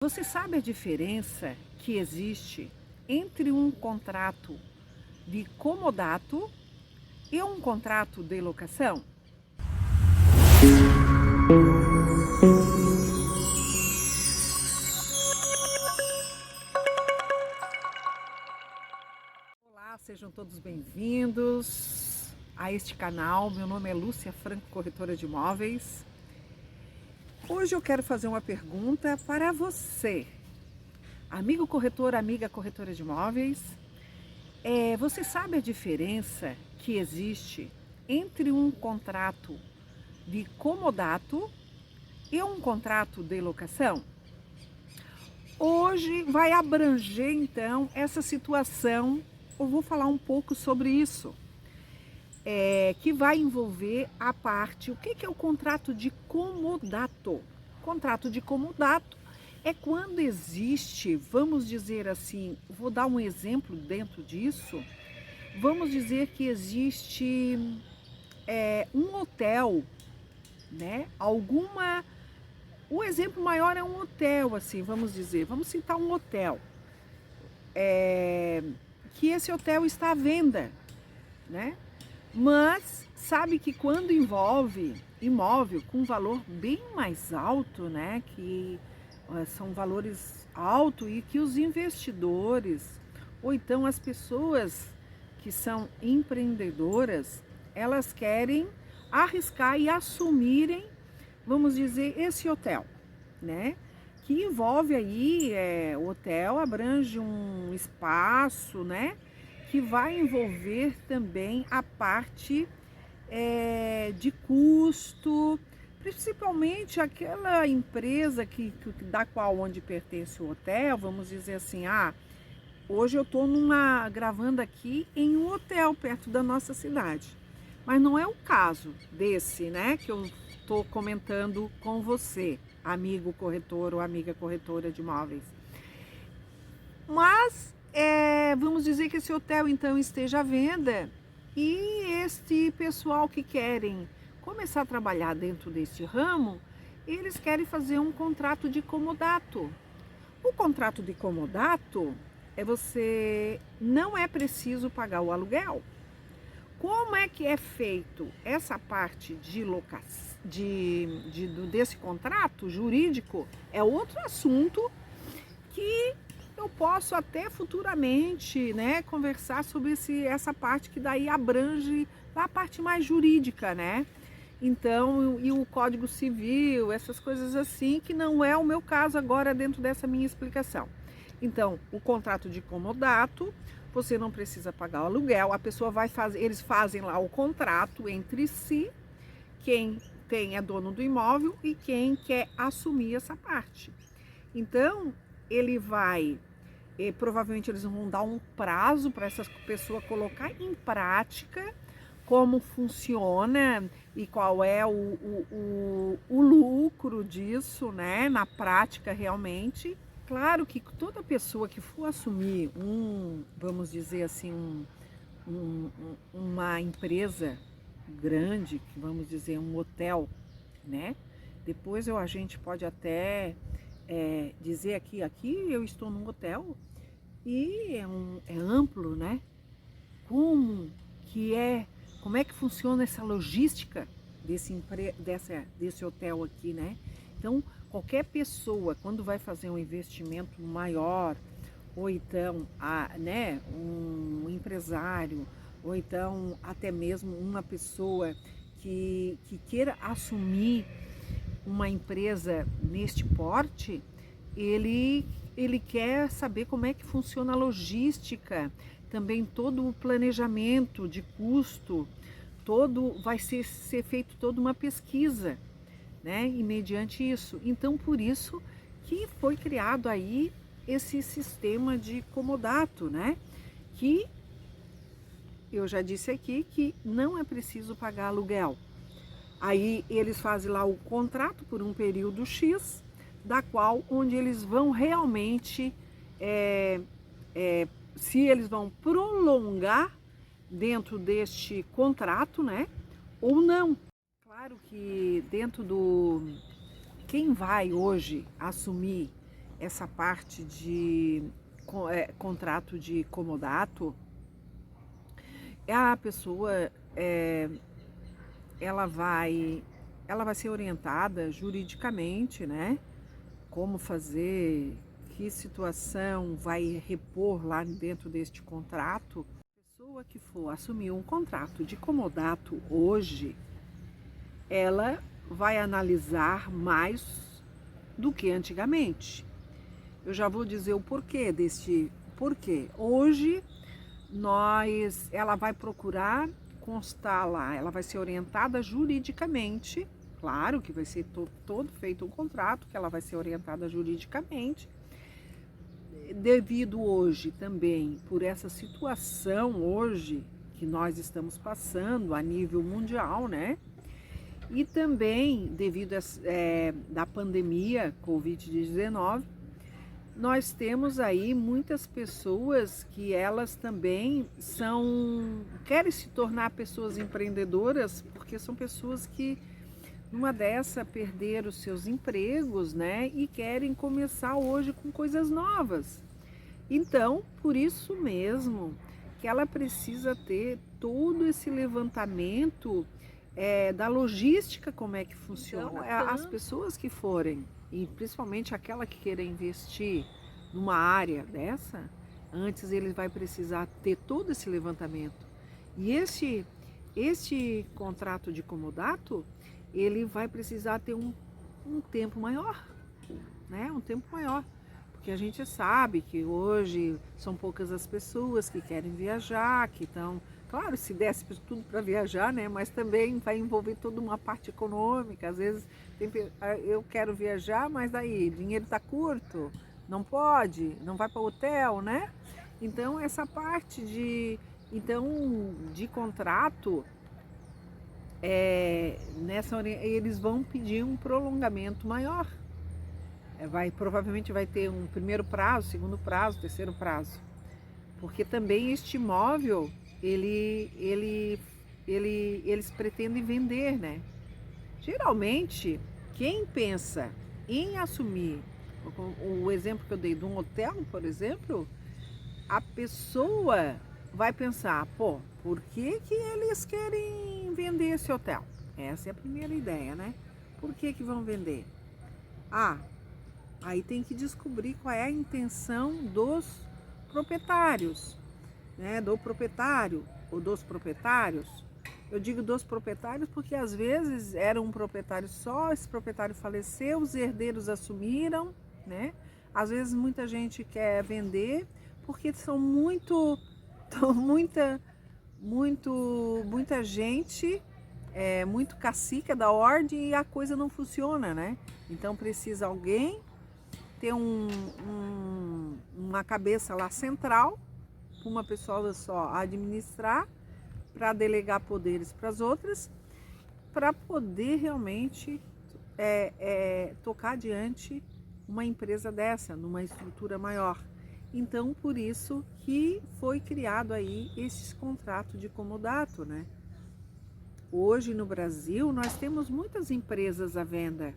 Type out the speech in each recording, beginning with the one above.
Você sabe a diferença que existe entre um contrato de comodato e um contrato de locação? Olá, sejam todos bem-vindos a este canal. Meu nome é Lúcia Franco, corretora de imóveis. Hoje eu quero fazer uma pergunta para você, amigo corretor, amiga corretora de imóveis. Você sabe a diferença que existe entre um contrato de comodato e um contrato de locação? Hoje vai abranger então essa situação. Eu vou falar um pouco sobre isso, que vai envolver a parte, o que é o contrato de comodato? Contrato de comodato é quando existe, vamos dizer assim, vou dar um exemplo dentro disso. Vamos dizer que existe um hotel, né? O exemplo maior é um hotel, assim, vamos dizer. Vamos citar um hotel. Que esse hotel está à venda, né? Mas sabe que quando envolve imóvel com valor bem mais alto, né? Que são valores altos e que os investidores, ou então as pessoas que são empreendedoras, elas querem arriscar e assumirem, vamos dizer, esse hotel, né? Que envolve aí, o hotel abrange um espaço, né? Que vai envolver também a parte de custo, principalmente aquela empresa da qual onde pertence o hotel, vamos dizer assim, hoje eu estou gravando aqui em um hotel perto da nossa cidade, mas não é o caso desse, né, que eu estou comentando com você, amigo corretor ou amiga corretora de imóveis. Mas vamos dizer que esse hotel então esteja à venda e este pessoal que querem começar a trabalhar dentro deste ramo, eles querem fazer um contrato de comodato. O contrato de comodato você não é preciso pagar o aluguel. Como é que é feito essa parte de locação, desse contrato jurídico? É outro assunto que eu posso até futuramente, né, conversar sobre essa parte que daí abrange a parte mais jurídica, né? Então, e o Código Civil, essas coisas assim, que não é o meu caso agora dentro dessa minha explicação. Então, o contrato de comodato, você não precisa pagar o aluguel, a pessoa vai fazer, eles fazem lá o contrato entre si, quem é dono do imóvel e quem quer assumir essa parte. Então, ele vai, provavelmente eles vão dar um prazo para essa pessoa colocar em prática como funciona e qual é o lucro disso, né, na prática realmente. Claro que toda pessoa que for assumir vamos dizer assim, uma empresa grande, que vamos dizer um hotel, né, depois a gente pode até dizer aqui eu estou num hotel e é amplo, né? Como é que funciona essa logística desse hotel aqui, né? Então, qualquer pessoa, quando vai fazer um investimento maior, ou então, né, um empresário, ou então até mesmo uma pessoa que queira assumir uma empresa neste porte, ele quer saber como é que funciona a logística, também todo o planejamento de custo, vai ser feito toda uma pesquisa, né? E mediante isso. Então, por isso que foi criado aí esse sistema de comodato, né? Que eu já disse aqui que não é preciso pagar aluguel. Aí eles fazem lá o contrato por um período X, da qual onde eles vão realmente, se eles vão prolongar dentro deste contrato, né? Ou não. Claro que quem vai hoje assumir essa parte de contrato de comodato, a pessoa ela vai ela vai ser orientada juridicamente, né? Como fazer, que situação vai repor lá dentro deste contrato. A pessoa que for assumir um contrato de comodato hoje, ela vai analisar mais do que antigamente. Eu já vou dizer o porquê deste porquê. Hoje ela vai procurar constar lá, ela vai ser orientada juridicamente. Claro que vai ser todo feito um contrato, que ela vai ser orientada juridicamente. Devido hoje também por essa situação hoje que nós estamos passando a nível mundial, né? E também devido da pandemia Covid-19, nós temos aí muitas pessoas que elas também querem se tornar pessoas empreendedoras, porque são pessoas que numa dessa perderam os seus empregos, né? E querem começar hoje com coisas novas. Então, por isso mesmo que ela precisa ter todo esse levantamento da logística, como é que funciona. Então, as pessoas que forem, e principalmente aquela que queira investir numa área dessa, antes ele vai precisar ter todo esse levantamento. E este contrato de comodato, ele vai precisar ter um tempo maior, né? Um tempo maior. Porque a gente sabe que hoje são poucas as pessoas que querem viajar, que estão... Claro, se desse tudo para viajar, né? Mas também vai envolver toda uma parte econômica. Às vezes eu quero viajar, mas daí dinheiro está curto, não pode, não vai para o hotel, né? Então essa parte de contrato, eles vão pedir um prolongamento maior. Provavelmente vai ter um primeiro prazo, segundo prazo, terceiro prazo. Porque também este imóvel, eles pretendem vender, né? Geralmente, quem pensa em assumir, o exemplo que eu dei de um hotel, por exemplo, a pessoa vai pensar, pô, por que eles querem vender esse hotel? Essa é a primeira ideia, né? Por que vão vender? Aí tem que descobrir qual é a intenção dos proprietários, né? Do proprietário ou dos proprietários. Eu digo dos proprietários porque às vezes era um proprietário só, esse proprietário faleceu, os herdeiros assumiram, né? Às vezes muita gente quer vender porque são muita gente, muito cacique da ordem e a coisa não funciona, né? Então precisa alguém ter uma cabeça lá central, uma pessoa só administrar, para delegar poderes para as outras, para poder realmente tocar adiante uma empresa dessa, numa estrutura maior. Então, por isso que foi criado aí esse contrato de comodato, né? Hoje no Brasil nós temos muitas empresas à venda,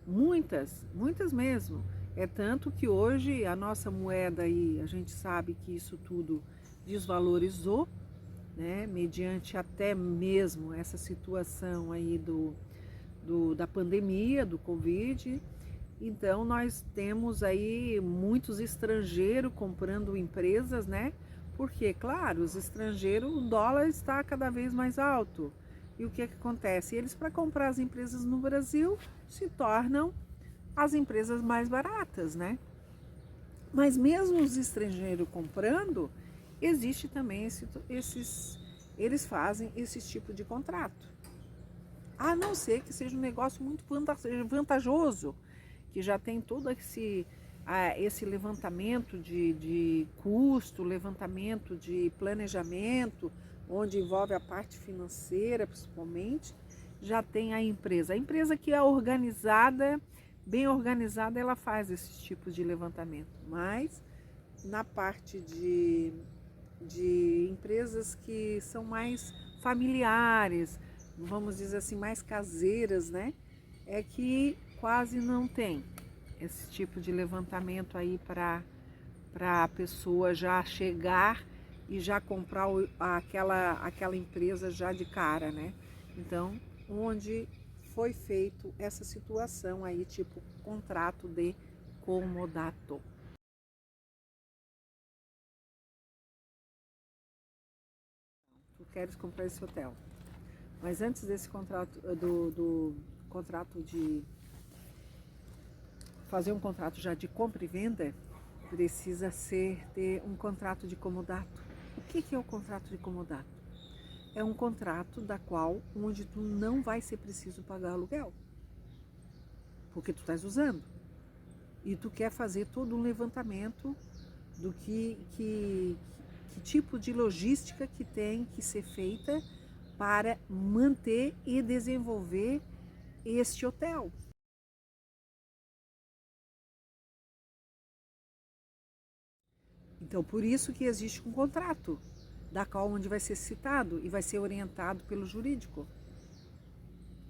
muitas mesmo. É tanto que hoje a nossa moeda aí, a gente sabe que isso tudo desvalorizou, né? Mediante até mesmo essa situação aí da pandemia, do Covid. Então nós temos aí muitos estrangeiros comprando empresas, né? Porque, claro, os estrangeiros, o dólar está cada vez mais alto. E o que acontece? Eles, para comprar as empresas no Brasil, se tornam as empresas mais baratas, né? Mas mesmo os estrangeiros comprando, existe também eles fazem esse tipo de contrato. A não ser que seja um negócio muito vantajoso, que já tem todo esse levantamento de custo, levantamento de planejamento, onde envolve a parte financeira principalmente, já tem a empresa. A empresa que é organizada, bem organizada, ela faz esses tipos de levantamento. Mas na parte de empresas que são mais familiares, vamos dizer assim, mais caseiras, né? É que quase não tem esse tipo de levantamento aí para a pessoa já chegar e já comprar aquela empresa já de cara, né? Então, onde foi feito essa situação aí, tipo contrato de comodato. Tu queres comprar esse hotel, mas antes desse contrato, do contrato de fazer um contrato já de compra e venda, precisa ter um contrato de comodato. O que é o contrato de comodato? É um contrato da qual onde tu não vai ser preciso pagar aluguel, porque tu estás usando. E tu quer fazer todo um levantamento do que tipo de logística que tem que ser feita para manter e desenvolver este hotel. Então, por isso que existe um contrato, da qual onde vai ser citado e vai ser orientado pelo jurídico.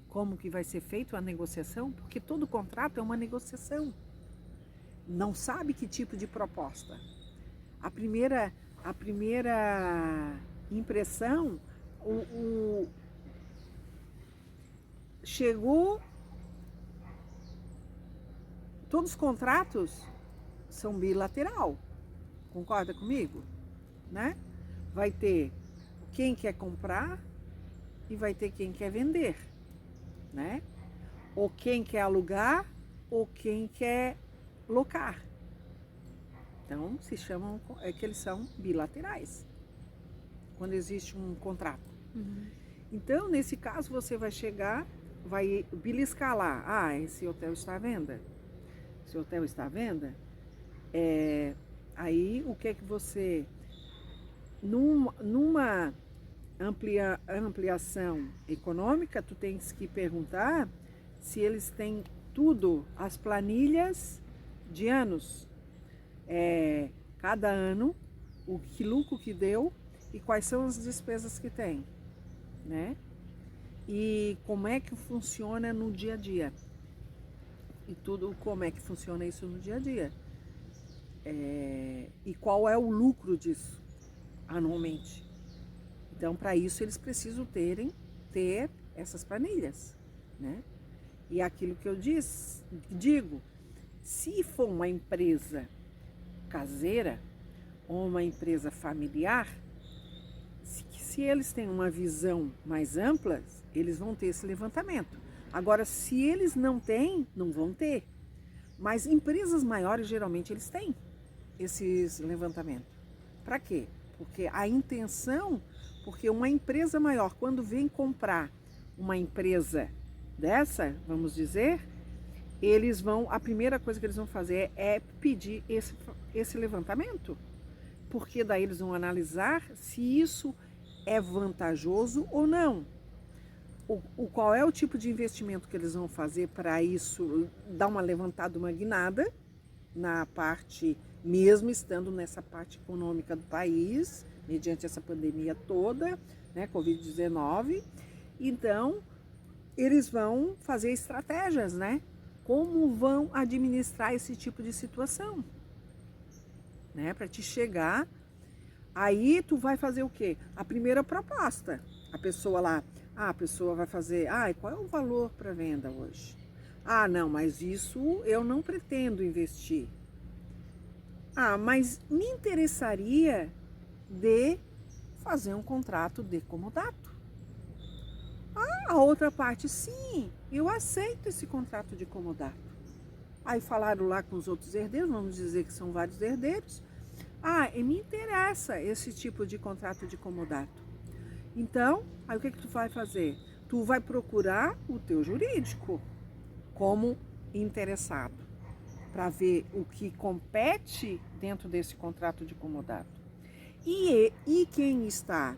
Como que vai ser feita a negociação? Porque todo contrato é uma negociação. Não sabe que tipo de proposta. A primeira impressão, chegou, todos os contratos são bilateral. Concorda comigo? Né? Vai ter quem quer comprar e vai ter quem quer vender, né? Ou quem quer alugar ou quem quer locar. Então, se chamam, que eles são bilaterais, quando existe um contrato. Então, nesse caso, você vai chegar, vai beliscar lá, esse hotel está à venda. Esse hotel está à venda, aí o que é que você, numa ampliação econômica, tu tens que perguntar se eles têm tudo, as planilhas de anos, cada ano, o que lucro que deu e quais são as despesas que tem, né? E como é que funciona no dia a dia. E tudo, como é que funciona isso no dia a dia. E qual é o lucro disso anualmente. Então, para isso, eles precisam ter essas planilhas, né? E aquilo que eu digo, se for uma empresa caseira ou uma empresa familiar, se eles têm uma visão mais ampla, eles vão ter esse levantamento. Agora, se eles não têm, não vão ter. Mas empresas maiores, geralmente, eles têm esses levantamentos. Para quê? Porque a intenção, porque uma empresa maior, quando vem comprar uma empresa dessa, vamos dizer, eles vão, a primeira coisa que eles vão fazer é pedir esse levantamento, porque daí eles vão analisar se isso é vantajoso ou não. Qual é o tipo de investimento que eles vão fazer para isso dar uma levantada, uma guinada na parte, mesmo estando nessa parte econômica do país, mediante essa pandemia toda, né, Covid-19. Então, eles vão fazer estratégias, né? Como vão administrar esse tipo de situação, né? Para te chegar, aí tu vai fazer o quê? A primeira proposta. A pessoa lá, a pessoa vai fazer, qual é o valor para venda hoje? Não, mas isso eu não pretendo investir. Mas me interessaria de fazer um contrato de comodato. A outra parte, sim, eu aceito esse contrato de comodato. Aí falaram lá com os outros herdeiros, vamos dizer que são vários herdeiros. E me interessa esse tipo de contrato de comodato. Então, aí o que tu vai fazer? Tu vai procurar o teu jurídico como interessado, para ver o que compete dentro desse contrato de comodato. E quem está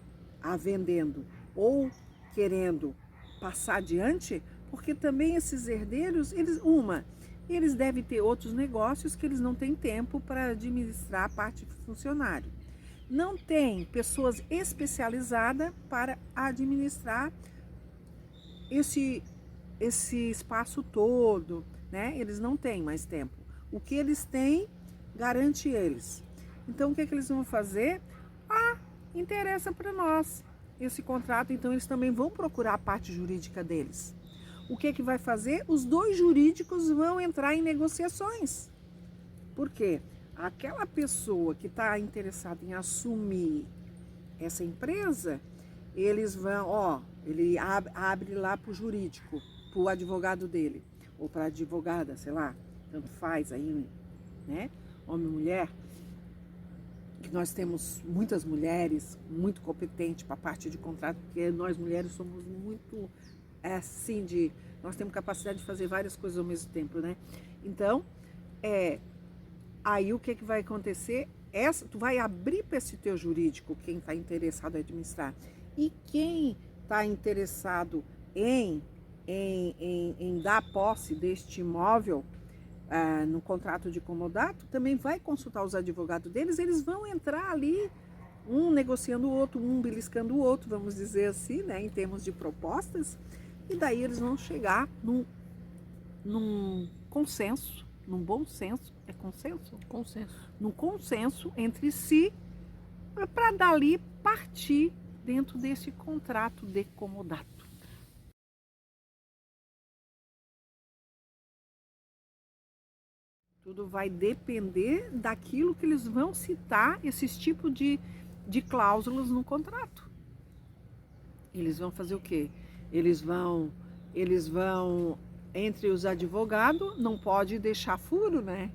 vendendo ou querendo passar adiante, porque também esses herdeiros, eles devem ter outros negócios que eles não têm tempo para administrar a parte de funcionário. Não tem pessoas especializadas para administrar esse espaço todo, né? Eles não têm mais tempo. O que eles têm garante eles. Então o que eles vão fazer? Interessa para nós esse contrato, então eles também vão procurar a parte jurídica deles. O que vai fazer? Os dois jurídicos vão entrar em negociações. Por quê? Aquela pessoa que está interessada em assumir essa empresa, eles vão, ele abre lá para o jurídico, para o advogado dele, ou para a advogada, sei lá, tanto faz aí, né? Homem e mulher, que nós temos muitas mulheres muito competentes para a parte de contrato, porque nós mulheres somos muito, assim, nós temos capacidade de fazer várias coisas ao mesmo tempo, né? Então, aí o que vai acontecer? Tu vai abrir para esse teu jurídico, quem está interessado em administrar. E quem está interessado em dar posse deste imóvel no contrato de comodato, também vai consultar os advogados deles, eles vão entrar ali, um negociando o outro, um beliscando o outro, vamos dizer assim, né, em termos de propostas, e daí eles vão chegar num consenso, num bom senso, é consenso? Consenso. Num consenso entre si, para dali partir dentro desse contrato de comodato. Tudo vai depender daquilo que eles vão citar, esses tipos de cláusulas no contrato. Eles vão fazer o quê? Eles vão, entre os advogados, não pode deixar furo, né?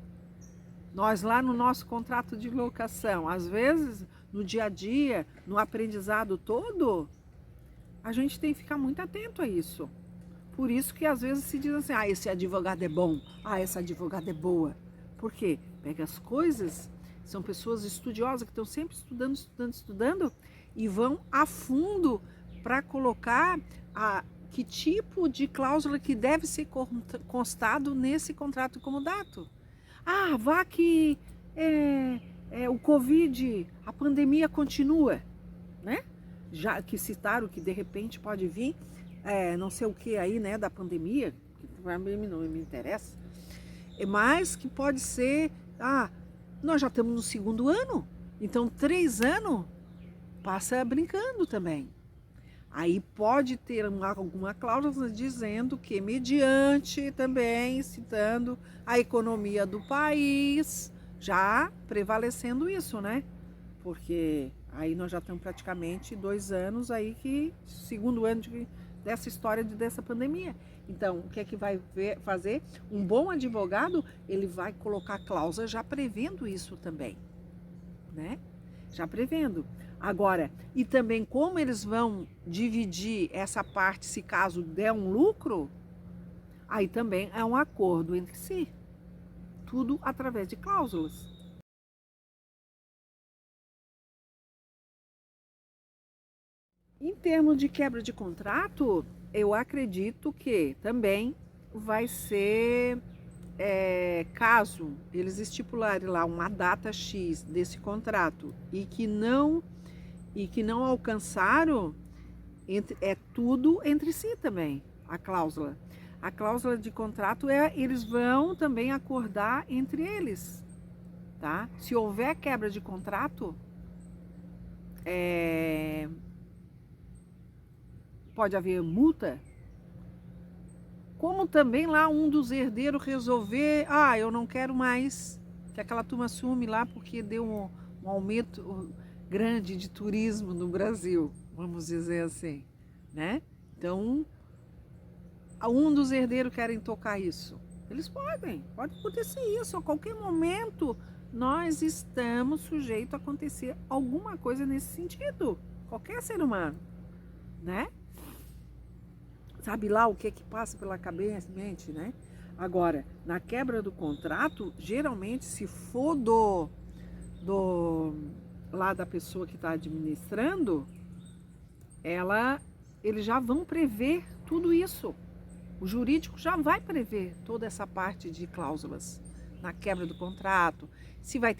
Nós lá no nosso contrato de locação, às vezes, no dia a dia, no aprendizado todo, a gente tem que ficar muito atento a isso. Por isso que às vezes se diz assim, esse advogado é bom, essa advogada é boa. Por quê? Pega as coisas, são pessoas estudiosas que estão sempre estudando e vão a fundo para colocar que tipo de cláusula que deve ser constado nesse contrato de comodato. Vá que o Covid, a pandemia continua, né? Já que citaram que de repente pode vir não sei o que aí, né, da pandemia, que para mim não me interessa, mas que pode ser, nós já estamos no 2º ano, então 3 anos passa brincando também. Aí pode ter alguma cláusula dizendo que mediante também, citando a economia do país, já prevalecendo isso, né? Porque aí nós já estamos praticamente 2 anos aí que, 2º ano dessa história dessa pandemia. Então, o que é que vai fazer? Um bom advogado, ele vai colocar cláusula já prevendo isso também, né? Já prevendo. Agora, e também como eles vão dividir essa parte se caso der um lucro, aí também é um acordo entre si. Tudo através de cláusulas. Em termos de quebra de contrato, eu acredito que também vai ser, caso eles estipularem lá uma data X desse contrato e que não alcançaram, é tudo entre si também, a cláusula. A cláusula de contrato eles vão também acordar entre eles, tá? Se houver quebra de contrato, pode haver multa, como também lá um dos herdeiros resolver, eu não quero mais que aquela turma sume lá porque deu um aumento grande de turismo no Brasil, vamos dizer assim, né? Então, um dos herdeiros querem tocar isso. Eles pode acontecer isso, a qualquer momento nós estamos sujeitos a acontecer alguma coisa nesse sentido, qualquer ser humano, né? Sabe lá o que passa pela cabeça, mente, né? Agora, na quebra do contrato, geralmente se for lá da pessoa que está administrando, eles já vão prever tudo isso. O jurídico já vai prever toda essa parte de cláusulas na quebra do contrato, se vai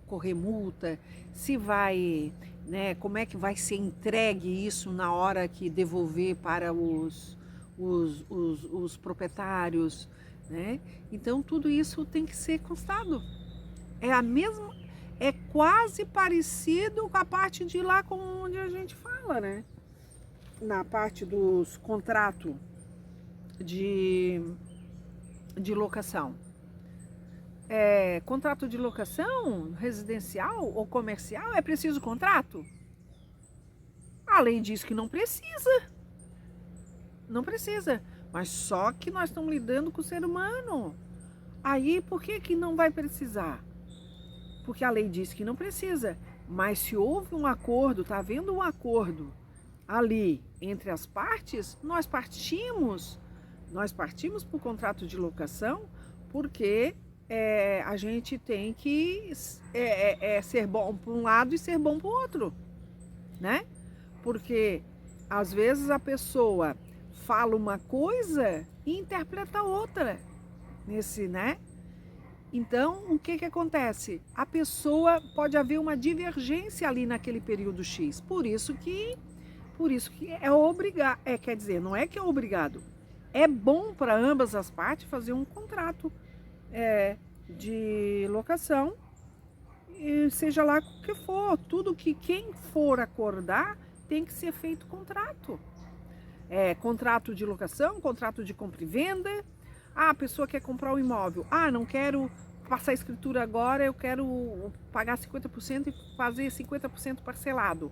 correr multa, se vai, né, como é que vai ser entregue isso na hora que devolver para os proprietários, né? Então tudo isso tem que ser constado. É a mesma, é quase parecido com a parte de lá com onde a gente fala, né? Na parte dos contratos de, de locação. Contrato de locação residencial ou comercial é preciso contrato? A lei diz que não precisa. Não precisa. Mas só que nós estamos lidando com o ser humano. Aí por que que não vai precisar? Porque a lei diz que não precisa. Mas se houve um acordo, está havendo um acordo ali entre as partes, nós partimos para o contrato de locação porque a gente tem que ser bom para um lado e ser bom para o outro, né? Porque às vezes a pessoa fala uma coisa e interpreta outra nesse, né? Então, o que que acontece? A pessoa pode haver uma divergência ali naquele período X. Por isso que é obrigado, quer dizer, não é que é obrigado. É bom para ambas as partes fazer um contrato de locação, e seja lá o que for, tudo que quem for acordar tem que ser feito contrato. Contrato de locação, contrato de compra e venda. A pessoa quer comprar um imóvel. Não quero passar a escritura agora, eu quero pagar 50% e fazer 50% parcelado.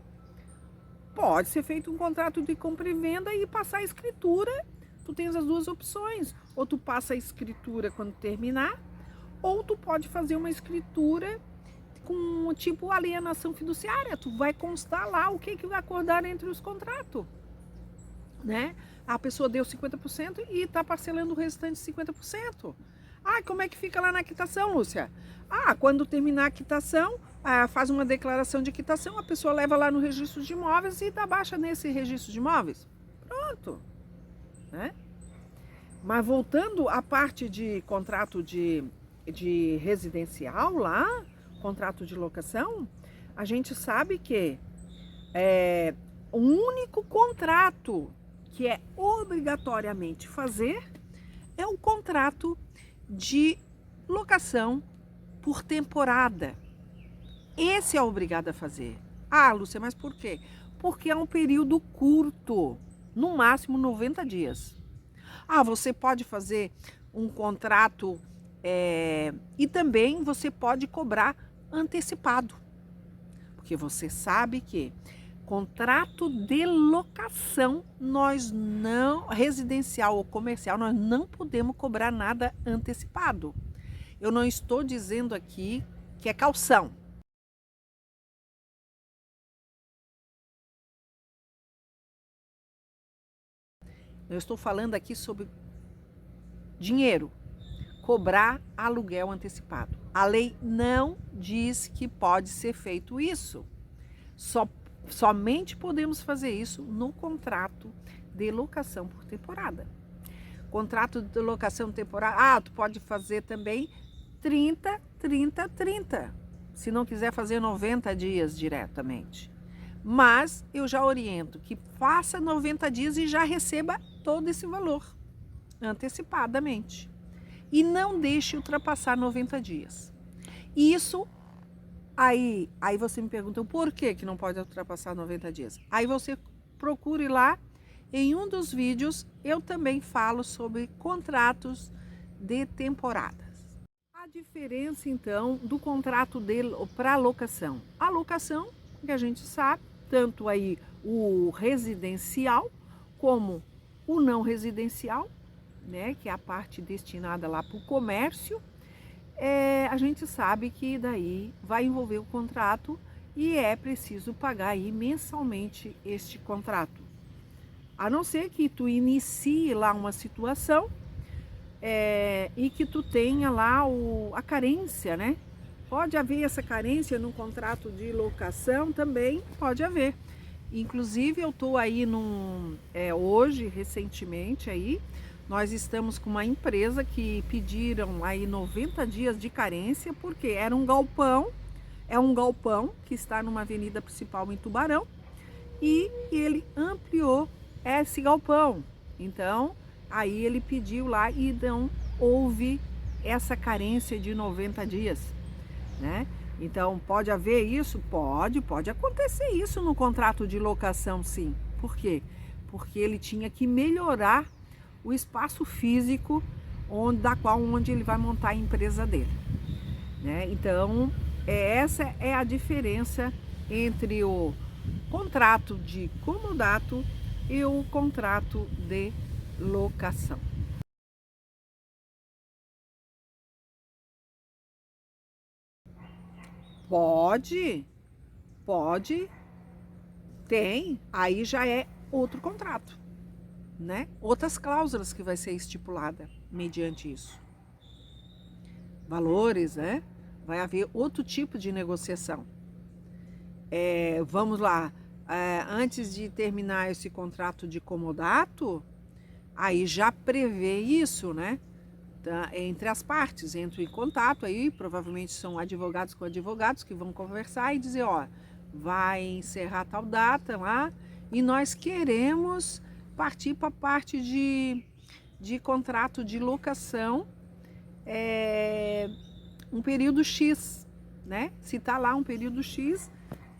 Pode ser feito um contrato de compra e venda e passar a escritura. Tu tens as duas opções. Ou tu passa a escritura quando terminar, ou tu pode fazer uma escritura com tipo alienação fiduciária. Tu vai constar lá o que vai acordar entre os contratos, né? A pessoa deu 50% e está parcelando o restante 50%. Como é que fica lá na quitação, Lúcia? Quando terminar a quitação, faz uma declaração de quitação, a pessoa leva lá no registro de imóveis e dá baixa nesse registro de imóveis. Pronto, né? Mas voltando à parte de contrato de residencial lá, contrato de locação, a gente sabe que o único contrato que é obrigatoriamente fazer é o contrato de locação por temporada. Esse é obrigado a fazer. Lúcia, mas por quê? Porque é um período curto, no máximo 90 dias. Você pode fazer um contrato e também você pode cobrar antecipado. Porque você sabe que contrato de locação, residencial ou comercial, nós não podemos cobrar nada antecipado. Eu não estou dizendo aqui que é caução. Eu estou falando aqui sobre dinheiro, cobrar aluguel antecipado. A lei não diz que pode ser feito isso. Somente podemos fazer isso no contrato de locação por temporada. Contrato de locação temporária, tu pode fazer também 30, 30, 30. Se não quiser fazer 90 dias diretamente. Mas eu já oriento que faça 90 dias e já receba todo esse valor antecipadamente. E não deixe ultrapassar 90 dias. Isso Aí você me pergunta por que não pode ultrapassar 90 dias. Aí você procure lá, em um dos vídeos eu também falo sobre contratos de temporadas. A diferença então do contrato para locação. A locação, que a gente sabe, tanto aí o residencial como o não residencial, né, que é a parte destinada lá para o comércio. A gente sabe que daí vai envolver o contrato e é preciso pagar aí mensalmente este contrato. A não ser que tu inicie lá uma situação e que tu tenha lá a carência, né? Pode haver essa carência no contrato de locação também, pode haver. Inclusive eu estou aí hoje, recentemente aí, nós estamos com uma empresa que pediram aí 90 dias de carência, porque era um galpão, que está numa avenida principal em Tubarão, e ele ampliou esse galpão. Então, aí ele pediu lá e dão houve essa carência de 90 dias, né? Então, pode haver isso? Pode acontecer isso no contrato de locação, sim. Por quê? Porque ele tinha que melhorar o espaço físico onde ele vai montar a empresa dele, né? Então, essa é a diferença entre o contrato de comodato e o contrato de locação. Pode, tem, aí já é outro contrato, né? Outras cláusulas que vai ser estipulada mediante isso. Valores, né? Vai haver outro tipo de negociação. Vamos lá, antes de terminar esse contrato de comodato, aí já prevê isso, né? Entre as partes, entram em contato aí, provavelmente são advogados com advogados que vão conversar e dizer, ó, vai encerrar tal data lá e nós queremos partir para a parte de contrato de locação, um período X, né? Se tá lá um período X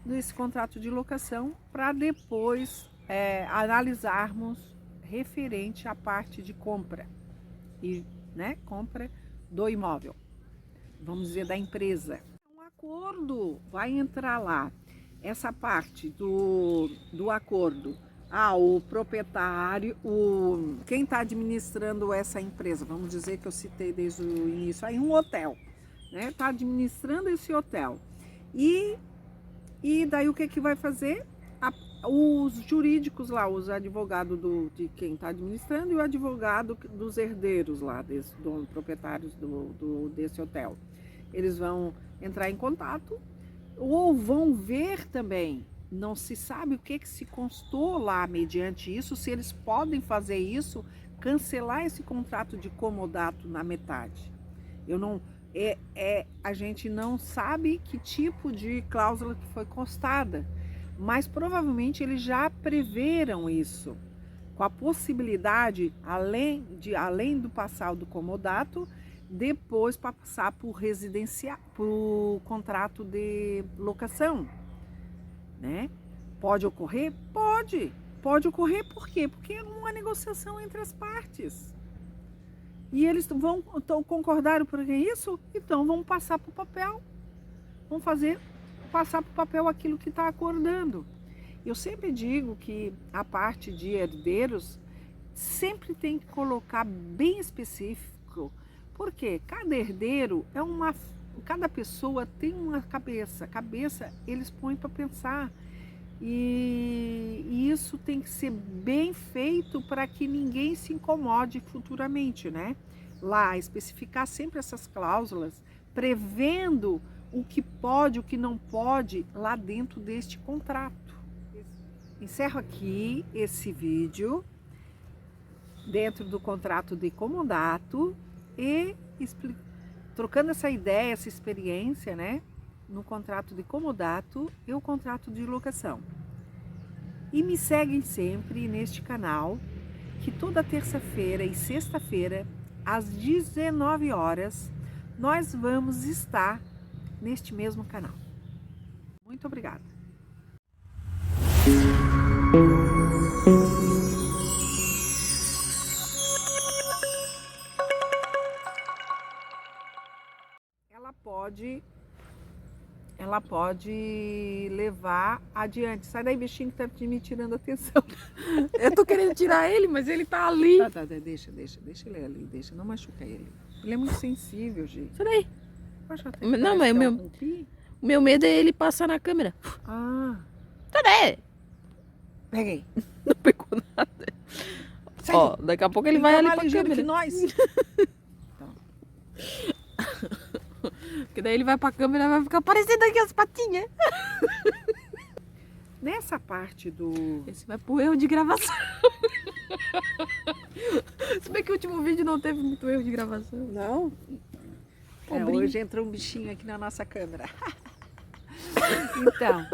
desse contrato de locação para depois analisarmos referente à parte de compra e, né, compra do imóvel, vamos dizer, da empresa. Um acordo vai entrar lá, essa parte do acordo. O proprietário, quem está administrando essa empresa, vamos dizer que eu citei desde o início, aí um hotel, né? Está administrando esse hotel. E daí o que vai fazer? Os jurídicos lá, os advogados de quem está administrando e o advogado dos herdeiros lá, proprietários desse hotel. Eles vão entrar em contato ou vão ver também, não se sabe o que se constou lá mediante isso, se eles podem fazer isso, cancelar esse contrato de comodato na metade. A gente não sabe que tipo de cláusula que foi constada, mas provavelmente eles já preveram isso, com a possibilidade, além do passar do comodato, depois passar por contrato de locação, né? Pode ocorrer? Pode ocorrer, por quê? Porque é uma negociação entre as partes. E eles concordaram por isso? Então vão passar para o papel, vão passar para o papel aquilo que está acordando. Eu sempre digo que a parte de herdeiros sempre tem que colocar bem específico, porque cada herdeiro cada pessoa tem uma cabeça eles põem para pensar, e isso tem que ser bem feito para que ninguém se incomode futuramente, né? Lá, especificar sempre essas cláusulas, prevendo o que pode, o que não pode, lá dentro deste contrato. Encerro aqui esse vídeo, dentro do contrato de comodato, e trocando essa ideia, essa experiência, né? No contrato de comodato e o contrato de locação. E me seguem sempre neste canal, que toda terça-feira e sexta-feira, às 19 horas, nós vamos estar neste mesmo canal. Muito obrigada. Ela pode levar adiante. Sai daí, bichinho, que tá me tirando a atenção. Eu tô querendo tirar ele, mas ele tá ali. Tá, deixa ele ali, não machuca ele. Ele é muito sensível, gente. Sai daí. Não, mas o meu medo é ele passar na câmera. Sai daí. Peguei. Não pegou nada. Ó, daqui a pouco ele vai ali pra câmera. Que nós. Porque daí ele vai pra câmera e vai ficar parecendo aqui as patinhas. Nessa parte Esse vai pro erro de gravação. Se bem que o último vídeo não teve muito erro de gravação. Não? Hoje entrou um bichinho aqui na nossa câmera. Então.